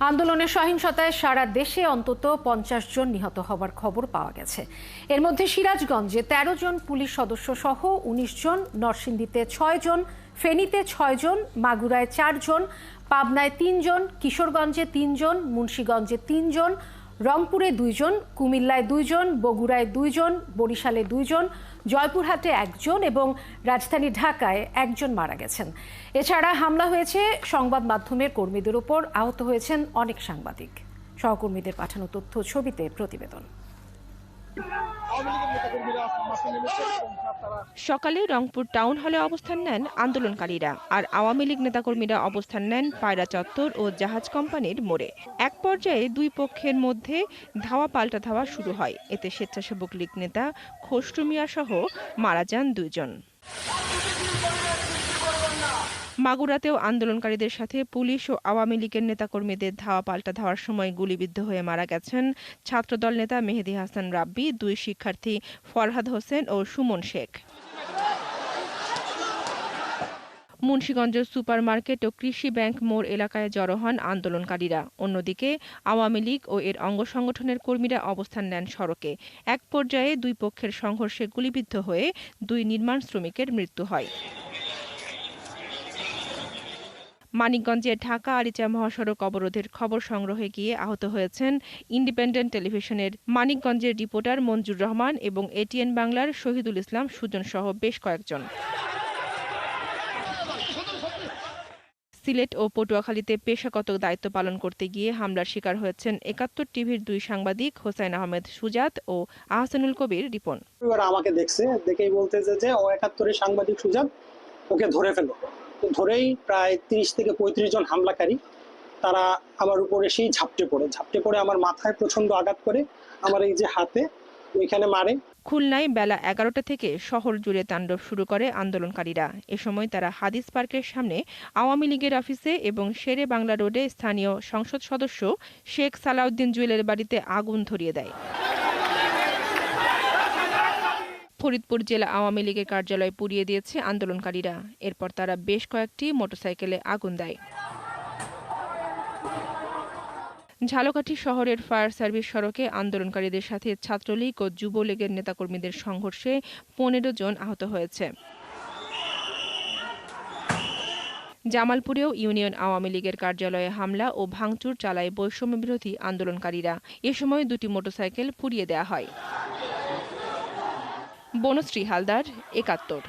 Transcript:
আন্দোলনের সহিংসতায় সারা দেশে অন্তত ৫০ জন নিহত হবার খবর পাওয়া গেছে। এর মধ্যে সিরাজগঞ্জে ১৩ জন পুলিশ সদস্য সহ ১৯ জন, নরসিংদীতে ৬ জন, ফেনীতে ৬ জন, মাগুরায় ৪ জন, পাবনায় ৩ জন, কিশোরগঞ্জে ৩ জন, মুন্সিগঞ্জে ৩ জন, রংপুরে ২ জন, কুমিল্লায় ২ জন, বগুড়ায় ২ জন, বরিশালে ২ জন, জয়পুরহাটে ১ জন এবং রাজধানী ঢাকায় ১ জন মারা গেছেন। এছাড়া হামলা হয়েছে সংবাদ মাধ্যমের কর্মীদের উপর, আহত হয়েছেন অনেক সাংবাদিক। সহকর্মীদের পাঠানো তথ্য ছবিতে প্রতিবেদন। সকালে রংপুর টাউন হলে অবস্থান নেন আন্দোলনকারীরা, আর আওয়ামী লীগ নেতাকর্মীরা অবস্থান নেন পায়রা চত্বর ও জাহাজ কোম্পানির মোড়ে। এক পর্যায়ে দুই পক্ষের মধ্যে ধাওয়া পাল্টা ধাওয়া শুরু হয়। এতে স্বেচ্ছাসেবক লীগ নেতা খসরু মিয়া সহ মারা যান ২ জন। মাগুরাতেও আন্দোলনকারীদের সাথে পুলিশ ও আওয়ামী লীগের নেতাকর্মীদের ধাওয়া পাল্টা ধাওয়ার সময় গুলিবিদ্ধ হয়ে মারা গেছেন ছাত্রদল নেতা মেহেদী হাসান রাব্বি, ২ শিক্ষার্থী ফরহাদ হোসেন ও সুমন শেখ। মুন্সিগঞ্জ সুপার মার্কেট ও কৃষি ব্যাংক মোড় এলাকায় জড়ো হন আন্দোলনকারীরা। অন্যদিকে আওয়ামী লীগ ও এর অঙ্গ সংগঠনের কর্মীরা অবস্থান নেন সড়কে। এক পর্যায়ে দুই পক্ষের সংঘর্ষে গুলিবিদ্ধ হয়ে ২ নির্মাণ শ্রমিকের মৃত্যু হয়। মানিকগঞ্জে ঢাকা আরিচা মহাসড়ক অবরোধের খবর সংগ্রহে গিয়ে আহত হয়েছেন ইন্ডিপেন্ডেন্ট টেলিভিশনের মানিকগঞ্জের রিপোর্টার মঞ্জুর রহমান এবং এটিএন বাংলার শহীদুল ইসলাম সুজন সহ বেশ কয়েকজন। সিলেট ও পটুয়াখালীতে পেশাগত দায়িত্ব পালন করতে গিয়ে হামলার শিকার হয়েছেন ৭১ টিভির ২ সাংবাদিক হোসাইন আহমেদ সুজাত ও আহসানুল কবির রিপন। আমাকে দেখছে, দেখেই বলতেছে যে ও ৭১-এর সাংবাদিক সুজাত, ওকে ধরে ফেলো। ধরেই প্রায় ৩০ থেকে ৩৫ জন হামলাকারী তারা আমার উপরে সেই ঝাপটে পড়ে আমার মাথায় প্রচন্ড আঘাত করে, আমার এই যে হাতে ওইখানে মারে। খুলনায় বেলা ১১টা থেকে শহর জুড়ে তাণ্ডব শুরু করে আন্দোলনকারীরা। এ সময় তারা হাদিস পার্কের সামনে আওয়ামী লীগের অফিসে এবং শেরে বাংলা রোডে স্থানীয় সংসদ সদস্য শেখ সালাউদ্দিন জুয়েলের বাড়িতে আগুন ধরিয়ে দেয়। ফরিদপুর জেলা আওয়ামী লীগের কার্যালয় পুড়িয়ে দিয়েছে আন্দোলনকারীরা। এরপর তারা বেশ কয়েকটি মোটরসাইকেলে আগুন দেয়। ঝালকাঠি শহরের ফায়ার সার্ভিস সড়কে আন্দোলনকারীদের সাথে ছাত্রলীগ ও যুবলীগের নেতাকর্মীদের সংঘর্ষে ১৫ জন আহত হয়েছে। জামালপুরেও ইউনিয়ন আওয়ামী লীগের কার্যালয়ে হামলা ও ভাঙচুর চালায় বৈষম্য বিরোধী আন্দোলনকারীরা। এ সময় ২টি মোটরসাইকেল পুড়িয়ে দেওয়া হয়। বনশ্রী হালদার, ৭১।